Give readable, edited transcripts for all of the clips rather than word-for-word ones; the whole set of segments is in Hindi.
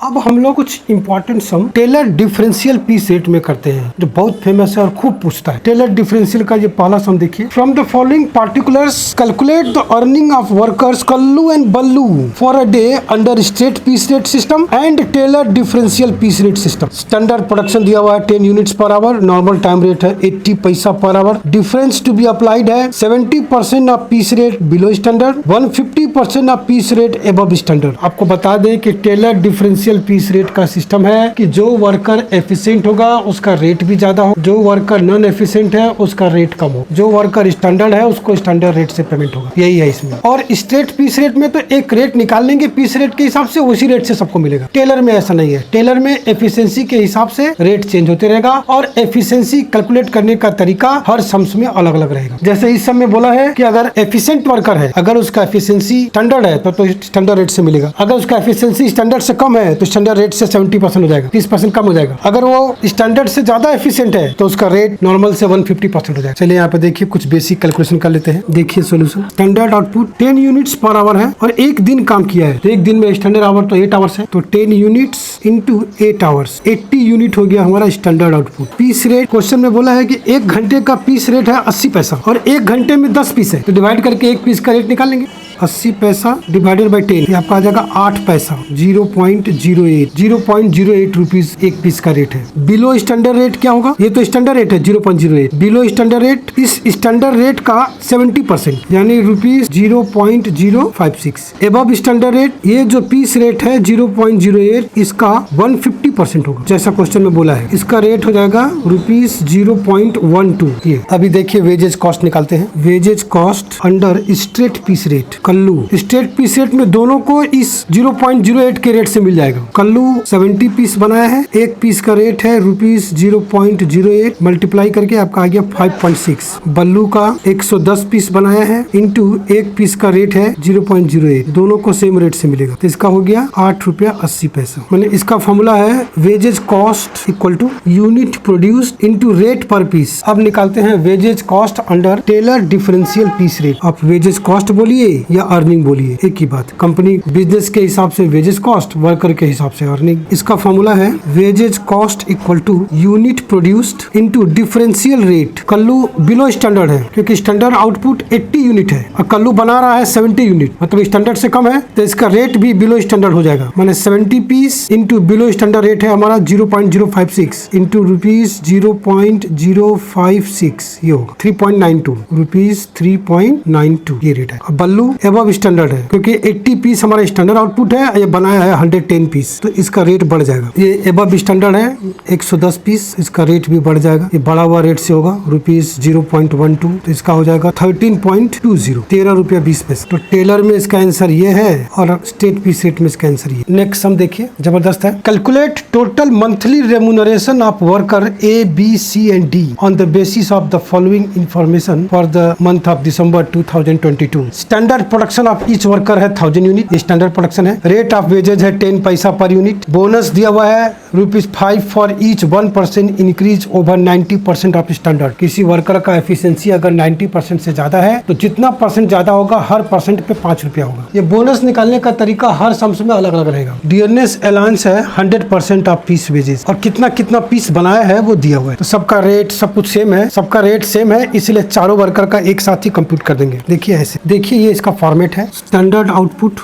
अब हम लोग कुछ इंपॉर्टेंट सम टेलर डिफरेंशियल पीस रेट में करते हैं, जो बहुत फेमस है और खूब पूछता है। टेलर डिफरेंशियल का ये पहला सम देखिए। From the following particulars calculate the earning of workers Kallu and Ballu for a day under straight piece rate system and Taylor differential piece rate system. Standard production दिया हुआ है 10 units per hour, normal time rate है 80 paisa per hour, difference to be applied है 70% of piece rate below standard, 150% of piece rate above standard. आपको बता दें कि टेलर डिफरेंशियल पीस रेट का सिस्टम है कि जो वर्कर एफिशिएंट होगा उसका रेट भी ज्यादा हो, जो वर्कर नॉन एफिशिएंट है उसका रेट कम हो, जो वर्कर स्टैंडर्ड है उसको स्टैंडर्ड रेट से पेमेंट होगा। यही है इसमें। और स्ट्रेट पीस रेट में तो एक रेट निकाल लेंगे पीस रेट के हिसाब से, उसी रेट से सबको मिलेगा। टेलर में ऐसा नहीं है। टेलर में एफिशिएंसी के हिसाब से रेट चेंज होते रहेगा और एफिशिएंसी कैलकुलेट करने का तरीका हर सम्स में अलग अलग रहेगा। जैसे इस सम में बोला है कि अगर एफिशिएंट वर्कर है, अगर उसका एफिशिएंसी स्टैंडर्ड है तो स्टैंडर्ड रेट से मिलेगा। अगर उसका एफिशिएंसी स्टैंडर्ड से कम है तो स्टैंडर्ड रेट से 70% हो जाएगा, 30% कम हो जाएगा। अगर वो स्टैंडर्ड से ज्यादा एफिशिएंट है तो उसका रेट नॉर्मल से 150% हो जाएगा। चलिए यहाँ पे देखिए कुछ बेसिक कैलकुलेशन कर लेते हैं। देखिए solution. Standard output 10 units per hour है और एक दिन काम किया है, तो एक दिन में स्टैंडर्ड आवर तो 8 आवर्स है, तो 10 यूनिट्स इंटू 8 आवर्स 80 यूनिट हो गया हमारा standard output. Piece rate question में बोला है कि एक घंटे का पीस रेट है 80 पैसा और एक घंटे में 10 पीस है, तो डिवाइड करके एक पीस का रेट निकाल लेंगे। 80 पैसा डिवाइडेड बाई 10, ये आपका आ जाएगा 8 पैसा, 0.08 रुपीज एक पीस का रेट है। बिलो स्टैंडर्ड रेट क्या होगा? ये तो स्टैंडर्ड रेट है 0.08। बिलो स्टैंडर्ड रेट, इस स्टैंडर्ड रेट का 70% यानी रुपीज 0.056। एबव स्टैंडर्ड रेट, ये जो पीस रेट है 0.08, इसका 150% होगा, जैसा क्वेश्चन में बोला है। इसका रेट हो जाएगा रुपीज 0.12। ये अभी देखिए वेजेज कॉस्ट निकालते हैं। Wages cost under straight piece rate Kallu. Straight piece rate में दोनों को इस 0.08 के रेट से मिल जाएगा। कल्लू 70 पीस बनाया है, एक पीस का रेट है रुपीज 0.08, मल्टीप्लाई करके आपका आ गया 5.6। बल्लू का 110 पीस बनाया है इंटू एक पीस का रेट है 0.08, दोनों को सेम रेट से मिलेगा, तो इसका हो गया 8 रुपया 80 पैसा। मैंने इसका फॉर्मूला है wages cost equal to unit produced into rate per piece. अब निकालते हैं wages cost under Taylor differential piece rate. आप वेजेज कॉस्ट बोलिए या अर्निंग बोलिए, एक ही बात। कंपनी बिजनेस के हिसाब से वेजेस कॉस्ट, वर्कर के हिसाब से अर्निंग। इसका फॉर्मूला है wages cost equal to unit produced into differential rate. Kallu below standard है क्योंकि स्टैंडर्ड आउटपुट 80 यूनिट है और कल्लू बना रहा है 70 यूनिट, मतलब स्टैंडर्ड से कम है, तो इसका रेट भी बिलो स्टैंडर्ड हो जाएगा। माने 70 piece into below standard rate है हमारा 0.056 इंटू रुपीज 0.056, ये होगा 3.92 रुपीज 3.92 ये रेट है। बल्लू एबव स्टैंडर्ड है क्योंकि 80 पीस हमारा स्टैंडर्ड आउटपुट है, ये बनाया है 110 पीस, तो इसका रेट बढ़ जाएगा। ये एबव स्टैंडर्ड है 110 पीस, इसका रेट भी बढ़ जाएगा, ये बढ़ा हुआ रेट से होगा रुपीज 0.12, तो इसका हो जाएगा 13.20, 13 रुपया 20 पैसे। तो टेलर में इसका आंसर ये है और स्टेट पीस रेट में इसका आंसर ये। नेक्स्ट सम देखिए, जबरदस्त है। Calculate total monthly remuneration of worker A, B, C and D on the basis of the following information for the month of December 2022. Standard production of each worker है 1000 यूनिट, ये स्टैंडर्ड प्रोडक्शन है। रेट ऑफ वेजेज है 10 पैसा पर यूनिट। बोनस दिया हुआ है ₹5 for each 1% increase over 90% of standard. किसी वर्कर का एफिशिएंसी अगर 90% से ज्यादा है तो जितना परसेंट ज्यादा होगा हर परसेंट पे 5 रुपया होगा। ये बोनस निकालने का तरीका हर सम्स में अलग अलग रहेगा। डियरनेस अलाउंस है 100% ऑफ पीस वेजेज और कितना कितना पीस बनाया है वो दिया हुआ है, तो सबका रेट सब कुछ सेम है, सबका रेट सेम है, इसलिए चारों वर्कर का एक साथ ही कंप्यूट कर देंगे। देखिए ऐसे, देखिए ये इसका फॉर्मेट है। Standard output,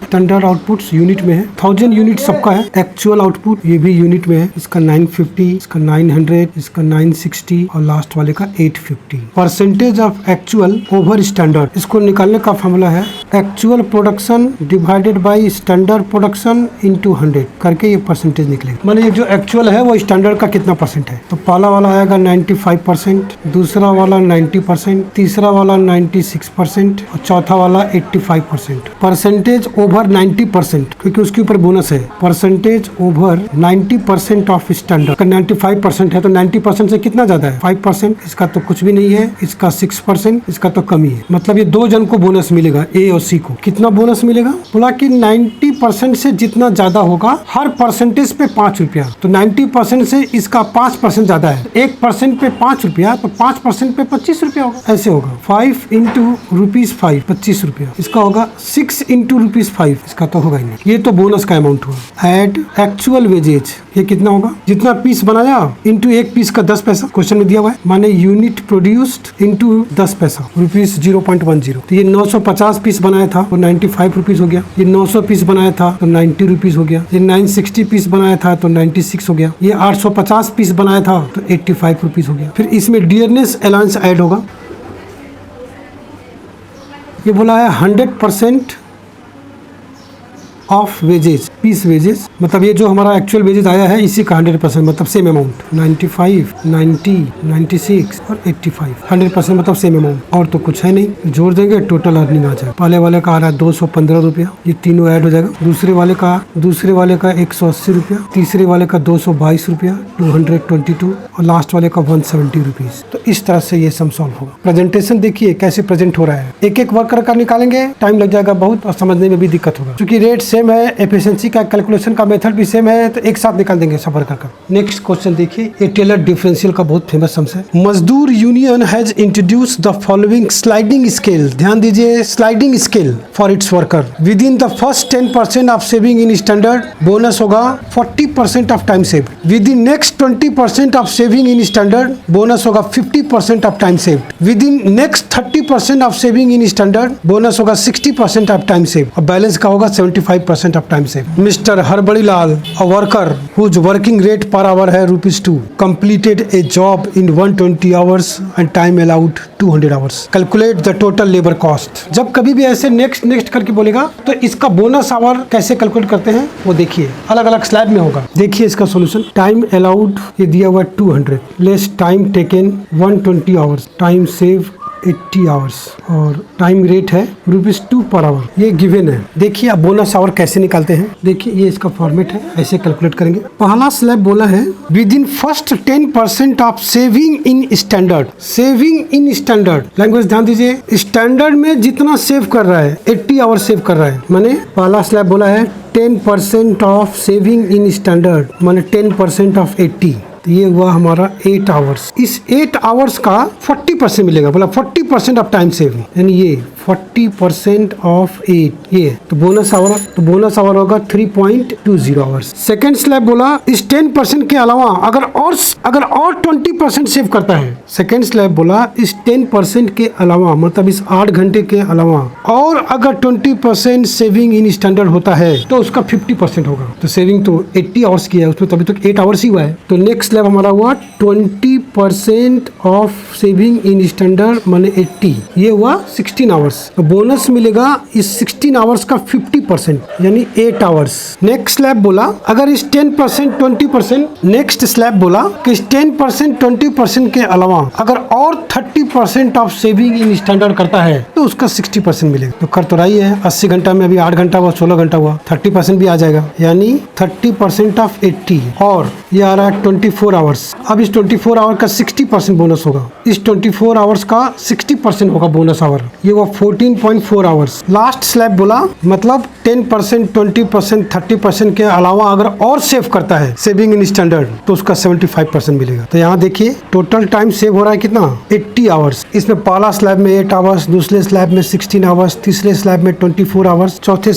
standard outputs unit में है, 1000 यूनिट सबका है। एक्चुअल आउटपुट ये भी यूनिट में है, इसका 950, इसका 900, इसका 960 और लास्ट वाले का 850। Percentage of actual over standard, इसको निकालने का फॉर्मूला है actual production divided by standard production into 100 करके ये परसेंटेज निकलेगा। माने ये जो एक्चुअल है वो स्टैंडर्ड का कितना परसेंट है, तो पहला वाला आएगा 95%, दूसरा वाला 90%, तीसरा वाला 96% और चौथा वाला 85%। परसेंटेज ओवर 90% क्योंकि उसके ऊपर बोनस है। परसेंटेज ओवर 90% ऑफ स्टैंडर्ड का 95% है, तो 90% से कितना ज्यादा है 5%, इसका तो कुछ भी नहीं है, इसका 6%, इसका तो कम ही है। मतलब ये 2 जन को बोनस मिलेगा, ए और सी को। कितना बोनस मिलेगा? बोला कि 90 90% से जितना ज्यादा होगा हर परसेंटेज पे 5 रुपया, तो 90% से इसका 5% ज्यादा है, 1% पे 5 रुपया, तो 5% पे 25 रुपया होगा। ऐसे होगा 5 इंटू ₹5 25 रुपया, इसका होगा 6 इंटू ₹5, इसका तो होगा ही नहीं। ये तो बोनस का अमाउंट हुआ। एड एक्चुअल वेजेज, ये कितना होगा, जितना पीस बनाया इंटू एक पीस का 10 पैसा, क्वेश्चन में दिया हुआ है, माने यूनिट प्रोड्यूस्ड इंटू 10 पैसा, ₹0.10। तो ये 950 पीस बनाया था तो 95 रुपीज हो गया, ये 900 पीस बनाया था तो 90 रुपीज हो गया, ये 960 पीस बनाया था तो 96 हो गया, ये 850 पीस बनाया था तो 85 रुपीज हो गया। फिर इसमें डियरनेस अलाउंस ऐड होगा। ये बोला है 100% ऑफ वेजेज, पीस वेजेज, मतलब ये जो हमारा एक्चुअल वेजेज आया है इसी का 100%, मतलब सेम अमाउंट, 95, 90, 96 और 85, 100% मतलब सेम अमाउंट, और तो कुछ है नहीं। जोड़ देंगे टोटल अर्निंग आ जाएगा। पहले वाले का आ रहा है 215 रुपया, ये तीनों ऐड हो जाएगा। दूसरे वाले का 180 रुपया, तीसरे वाले का 222 रुपया, 222, और लास्ट वाले का 170 रुपीज। तो इस तरह से ये सम सॉल्व होगा। प्रेजेंटेशन देखिए कैसे प्रेजेंट हो रहा है, एक एक वर्कर का निकालेंगे, टाइम लग जाएगा बहुत और समझने में भी दिक्कत होगा। क्योंकि रेट सेम है, एफिशिएंसी का कैलकुलेशन का मेथड भी सेम है, तो एक साथ निकाल देंगे सब वर्कर का। नेक्स्ट क्वेश्चन देखिए, ये टेलर डिफरेंशियल का बहुत फेमस सम्स है। मजदूर union has introduce the following sliding scale, ध्यान दीजिए, sliding scale for its worker. With in the first 10% of saving in standard, bonus होगा 40% of time save. With in next 20% of saving in standard, bonus होगा 50% of time save. With in next 30% of saving in standard, bonus होगा 60% ऑफ टाइम सेव, और बैलेंस का होगा 75% of time save. Mister हरबड़ीलाल, a worker whose working rate per hour है ₹2, completed a job in 120 hours and time allowed 200 hours. Calculate the total labor cost. जब कभी भी ऐसे नेक्स्ट करके बोलेगा तो इसका बोनस आवर कैसे कैलकुलेट करते हैं वो देखिए, अलग अलग स्लैब में होगा। देखिए इसका सॉल्यूशन, टाइम अलाउड ये दिया हुआ 200, less time taken 120 hours, time save 80 hours, और टाइम रेट है ₹2 पर आवर, ये गिवन है। देखिए अब बोनस आवर कैसे निकालते हैं, देखिए ये इसका फॉर्मेट है, ऐसे कैलकुलेट करेंगे। पहला स्लैब बोला है with in first 10% of saving in standard, saving in standard language ध्यान दीजिए, स्टैंडर्ड में जितना सेव कर रहा है 80 आवर सेव कर रहा है, माने पहला स्लैब बोला है 10% ऑफ सेविंग इन स्टैंडर्ड, माने 10% ऑफ 80, तो ये हुआ हमारा 8 आवर्स। इस 8 आवर्स का 40% मिलेगा, बोला 40% ऑफ टाइम सेविंग, यानी ये 40% ऑफ 8, ये तो बोनस आवर होगा 3.20 आवर्स। सेकेंड स्लैब बोला इस 10% के अलावा अगर और 20% सेव करता है, सेकेंड स्लैब बोला इस 10% के अलावा, मतलब इस 8 घंटे के अलावा और अगर 20% सेविंग इन स्टैंडर्ड होता है तो उसका 50% होगा। तो सेविंग तो 80 आवर्स की है, उसमें तभी तक 8 आवर्स ही हुआ है। तो नेक्स्ट स्लैब हमारा हुआ 20% ऑफ सेविंग इन स्टैंडर्ड माने 80, ये हुआ 16 आवर्स। तो बोनस मिलेगा इस 16 आवर्स का 50%, यानी 8 आवर्स। नेक्स्ट स्लैब बोला अगर इस 10% 20%, नेक्स्ट स्लैब बोला कि इस 10% 20% के अलावा अगर और 30% ऑफ सेविंग इन स्टैंडर्ड करता है तो उसका 60% मिलेगा। तो कर तो रही है, 80 घंटा में अभी 8 घंटा हुआ, 16 घंटा हुआ, 30% भी आ जाएगा, यानी 30% ऑफ 80, और ये आ रहा है 24 आवर्स। अब इस 24 आवर का 60% बोनस होगा, इस 24 आवर्स का 60% होगा बोनस आवर, ये हुआ 14.4 आवर्स। लास्ट स्लैब बोला मतलब 10%, 20%, 30% के अलावा अगर और सेव करता है सेविंग इन स्टैंडर्ड तो उसका 75% मिलेगा। तो यहाँ देखिए टोटल टाइम सेव हो रहा है कितना, 80 आवर्स। इसमें पहला स्लैब में 8 आवर्स, दूसरे स्लैब में 16 आवर्स, तीसरे स्लैब में 24 आवर्स, चौथे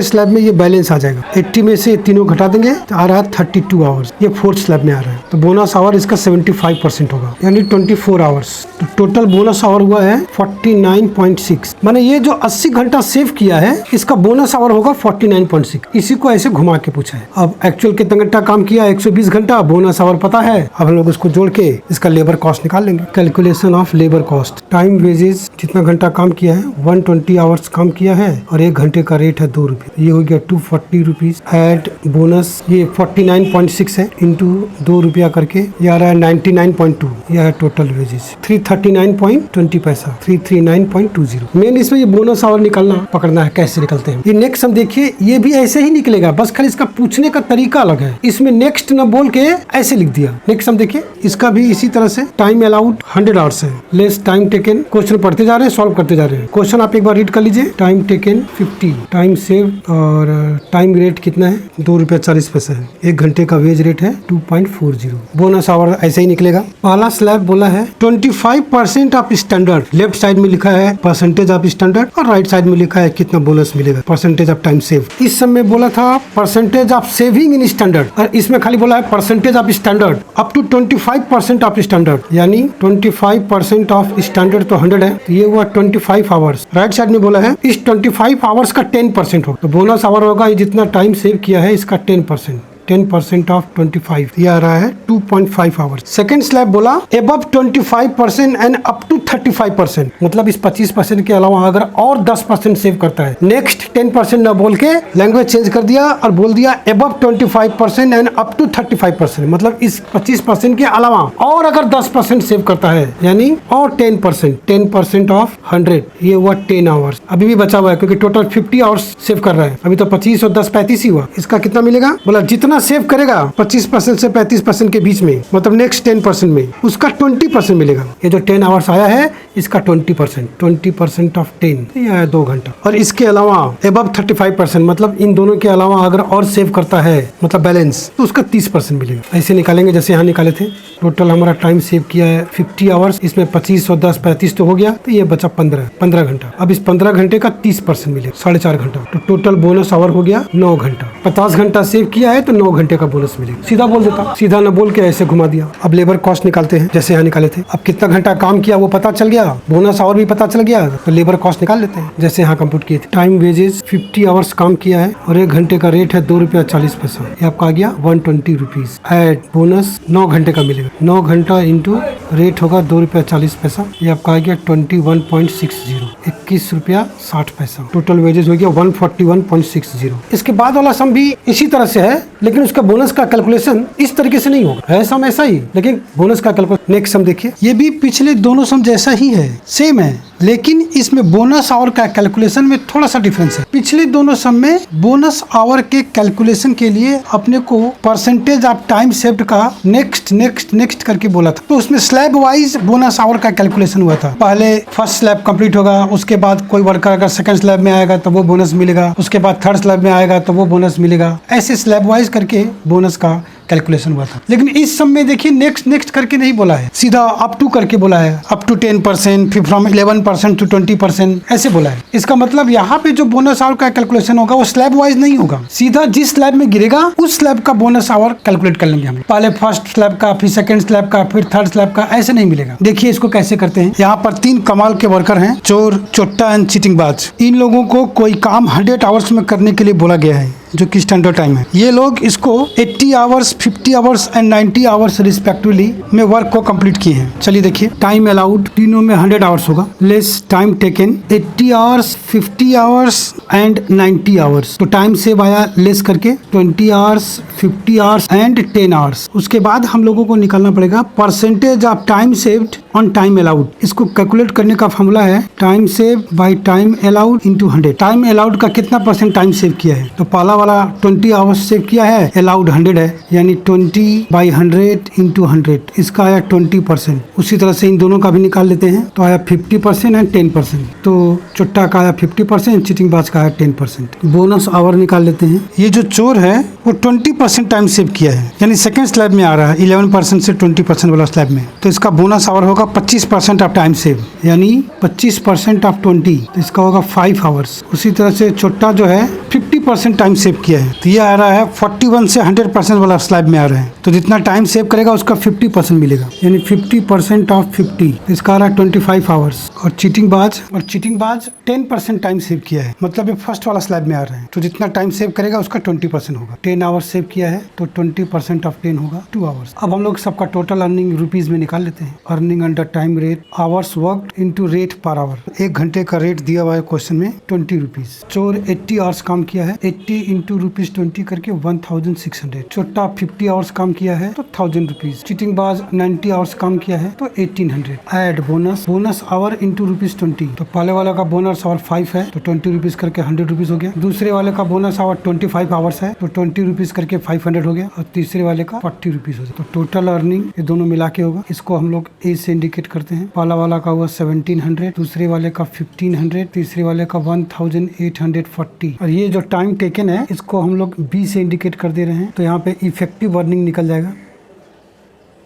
स्लैब में ये बैलेंस आ जाएगा। 80 में से तीनों घटा देंगे तो आ रहा है 32 आवर्स, ये फोर्थ स्लैब में आ रहा है। तो बोनस आवर इसका 75% होगा, यानी 24 आवर्स। तो टोटल बोनस आवर हुआ है 49.6, माने ये जो 80 घंटा सेव किया है इसका बोनस आवर होगा 49.6। इसी को ऐसे घुमा के पूछा है। अब एक्चुअल कितना घंटा काम किया, 120 घंटा, बोनस आवर पता है, अब हम लोग उसको जोड़ के इसका लेबर कॉस्ट निकाल लेंगे। Calculation of labour cost, time wages जितना घंटा काम किया है, 120 आवर्स काम किया है और 1 घंटे का रेट है 2 रुपये, ये हो गया 240 रुपीज। एड बोनस ये 49.6 है, इंटू 2 रुपया करके ये आ रहा है 339.2, यह है टोटल वेजेस 339.20 पैसा, 339.20। मेन इसमें ये बोनस आवर निकालना पकड़ना है, कैसे निकलते हैं। ये नेक्स्ट हम देखिए, ये भी ऐसे ही निकलेगा, बस खाली इसका पूछने का तरीका अलग है। इसमें नेक्स्ट न बोल के ऐसे लिख दिया। नेक्स्ट हम देखिए, इसका भी इसी तरह से टाइम अलाउड 100 आवर्स है, लेस टाइम टेकन। क्वेश्चन पढ़ते जा रहे हैं, सॉल्व करते जा रहे हैं। क्वेश्चन आप एक बार रीड कर लीजिए। टाइम टेकन 50, टाइम सेव और टाइम रेट कितना है, 2 रुपया 40 पैसा है। 1 घंटे का वेज रेट है 2.40। बोनस आवर ऐसे ही निकलेगा। पहला स्लैब बोला है 25% ऑफ स्टैंडर्ड, लेफ्ट साइड में लिखा है परसेंटेज ऑफ स्टैंडर्ड और राइट साइड में लिखा है कितना बोनस मिलेगा, परसेंटेज ऑफ टाइम सेव। इस समय बोला था percentage of saving in standard, और इसमें खाली बोला है percentage of standard up to 25% of स्टैंडर्ड, यानी 25% ऑफ स्टैंडर्ड तो 100 है, ये हुआ 25 आवर्स। राइट साइड में बोला है इस 25 आवर्स का 10% हो, तो बोनस आवर होगा ये जितना टाइम सेव किया है इसका 10%। 10% ऑफ 25, ये आ रहा है 2.5 आवर्स। सेकेंड स्लैब बोला एबव 25% एंड अप टू 35%, मतलब इस 25% के अलावा अगर और 10% सेव करता है। नेक्स्ट 10% न बोल के लैंग्वेज चेंज कर दिया और बोल दिया एबव 25% एंड अप टू 35%, मतलब इस 25% के अलावा और अगर 10% सेव करता है, यानी और 10% ऑफ 100, ये हुआ 10 आवर्स। अभी भी बचा हुआ है क्योंकि टोटल 50 आवर्स सेव कर रहा है। अभी तो 25 और 10 35 ही हुआ। इसका कितना मिलेगा, बोला जितना सेव करेगा 25% से 35% के बीच में, मतलब नेक्स्ट 10% में, उसका 20% मिलेगा। ये जो 10 आवर्स आया है इसका 20% ऑफ 10, ये आया 2 घंटा। और इसके अलावा एबव 35%, मतलब इन दोनों के अलावा अगर और सेव करता है, मतलब बैलेंस, तो उसका 30% मिलेगा। ऐसे निकालेंगे जैसे यहाँ निकाले थे। टोटल हमारा टाइम सेव किया है 50 आवर्स, इसमें 25 और 10 35 तो हो गया, तो ये बचा 15 घंटा। अब इस 15 घंटे का 30% मिलेगा, 4.5 घंटा। तो टोटल बोनस आवर हो गया 9 घंटा। 50 घंटा सेव किया है तो 9 घंटे का बोनस मिलेगा। सीधा बोल देता, सीधा न बोल के ऐसे घुमा दिया। अब लेबर कॉस्ट निकालते हैं, जैसे यहाँ निकाले थे। अब कितना घंटा काम किया वो पता चल गया, बोनस आवर भी पता चल गया, तो लेबर कॉस्ट निकाल लेते हैं, जैसे यहाँ कंप्यूट किए थे। टाइम वेजेस 50 आवर्स काम किया है और 1 घंटे का रेट है 2 रुपया 40 पैसा, ये आपका आ गया 120 रुपीज। एड बोनस 9 घंटे का मिलेगा, 9 घंटा इंटू रेट होगा 2 रुपया 40 पैसा, ये आपका आ गया 21.60, 21 रुपया 60 पैसा। टोटल वेजेस हो गया 141.60। इसके बाद वाला सम भी इसी तरह से है, लेकिन उसका बोनस का कैलकुलेशन इस तरीके से नहीं होगा। है सम ऐसा ही, लेकिन बोनस का कैलकुलेशन। नेक्स्ट सम देखिए, ये भी पिछले दोनों सम जैसा ही है, सेम है, लेकिन इसमें बोनस आवर का कैलकुलेशन में थोड़ा सा डिफरेंस है। पिछले दोनों सम में बोनस आवर के कैलकुलेशन के लिए अपने को परसेंटेज ऑफ टाइम सेव्ड का नेक्स्ट करके बोला था, तो उसमें स्लैब वाइज बोनस आवर का कैलकुलेशन हुआ था। पहले फर्स्ट स्लैब कंप्लीट होगा, उसके बाद कोई वर्कर अगर सेकंड स्लैब में आएगा तो वो बोनस मिलेगा, उसके बाद थर्ड स्लैब में आएगा तो वो बोनस मिलेगा। ऐसे स्लैब वाइज करके बोनस का कैलकुलेशन हुआ था। लेकिन इस सब में देखिए नेक्स्ट करके नहीं बोला है, सीधा अप टू करके बोला है, अप टू 10%, फिर फ्रॉम 11% टू 20%, ऐसे बोला है। इसका मतलब यहाँ पे जो बोनस आवर का कैलकुलेशन होगा वो स्लैब वाइज नहीं होगा, सीधा जिस स्लैब में गिरेगा उस स्लैब का बोनस आवर कैलकुलेट कर लेंगे हम। पहले फर्स्ट स्लैब का, फिर सेकंड स्लैब का, फिर थर्ड स्लैब का, ऐसे नहीं मिलेगा। देखिए इसको कैसे करते हैं। यहाँ पर 3 कमाल के वर्कर हैं, चोर, चोट्टा एंड चीटिंग बाज। इन लोगों को कोई काम 100 आवर्स में करने के लिए बोला गया है, जो कि स्टैंडर्ड टाइम है। ये लोग इसको 80 hours, 50 hours and 90 hours respectively में वर्क को कंप्लीट किए हैं। चलिए देखिए, टाइम अलाउड तीनों में 100 आवर्स होगा, less time taken 80 hours, 50 hours and 90 hours. तो टाइम सेव आया लेस करके 20 आवर्स, 50 आवर्स एंड 10 आवर्स। उसके बाद हम लोगों को निकालना पड़ेगा percentage of time saved on time allowed. इसको कैलकुलेट करने का फॉर्मूला है time save by time allowed into 100। Time allowed का कितना % टाइम सेव किया है, तो पहला वाला 20 आवर्स सेव किया है, अलाउड 100 है, यानी 20/100 इंटू 100, इसका आया 20%। उसी तरह से इन दोनों का भी निकाल लेते हैं, तो आया 50% एंड 10%। तो चुट्टा का आया 50%, चीटिंग बाज का आया 10%। बोनस आवर निकाल लेते हैं। ये जो चोर है वो 20% टाइम सेव किया है, यानी सेकेंड स्लैब में आ रहा है, 11% से 20% वाला स्लैब में, तो इसका बोनस आवर होगा 25% ऑफ टाइम सेव, यानी 25% ऑफ 20, तो इसका होगा 5 आवर्स। उसी तरह से चुट्टा जो है 50% टाइम सेव किया है, तो ये आ रहा है 41 से 100% वाला स्लैब में आ रहा है, तो जितना टाइम सेव करेगा उसका 50% मिलेगा, यानी 50% ऑफ 50, इसका आ रहा है 25 आवर्स। और चीटिंग बाज 10% टाइम सेव किया है, मतलब ये फर्स्ट वाला स्लैब में आ रहे हैं। तो जितना टाइम सेव करेगा उसका 20% होगा। 10 आवर्स सेव किया है तो 20% ऑफ 10 होगा 2 आवर्स। अब हम लोग सबका टोटल अर्निंग रुपीज में निकाल लेते हैं। Earning under time rate, hours work into rate per hour. 1 घंटे का रेट दिया हुआ है क्वेश्चन में 20 रुपीज। चोर 80 आवर्स काम किया है, 80 इंटू रुपीज 20 करके 1600। छोटा 50 आवर्स काम किया है तो 1000 रुपीज। चीटिंग बाज 90 आवर्स काम किया है तो 1800। Add bonus hour into rupees 20। तो पहले वाले का बोनस आवर 5 है तो 20 रुपीज करके 100 रुपीज हो गया। दूसरे वाले का बोनस आवर 25 आवर्स है तो 20 रुपीज करके 500 हो गया। और तीसरे वाले का 40 रुपीज हो गया। तो टोटल अर्निंग ये दोनों मिला के होगा। इसको हम लोग ए से इंडिकेट करते हैं। पहला वाला का हुआ 1700, दूसरे वाले का 1500, तीसरे वाले का 1840। और ये जो टाइम टेकन है इसको हम लोग बी से इंडिकेट कर दे रहे हैं। तो यहाँ पे इफेक्टिव अर्निंग निकल जाएगा।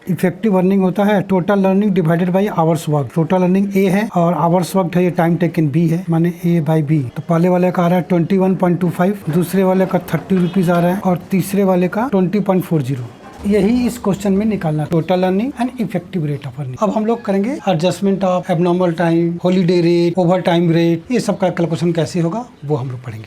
इफेक्टिव अर्निंग होता है total earning divided by hours work. Total earning a है और आवर्स वर्क है, ये टाइम टेकन बी है, माने ए बाई बी। तो पहले वाले का आ रहा है 21.25, दूसरे वाले का 30 रुपीज आ रहा है और तीसरे वाले का 20.40। यही इस क्वेश्चन में निकालना, total earning and effective rate of earning. अब हम लोग करेंगे adjustment of abnormal time, holiday rate, over time rate, ये सब का कैलकुलेशन कैसे होगा वो हम लोग पढ़ेंगे।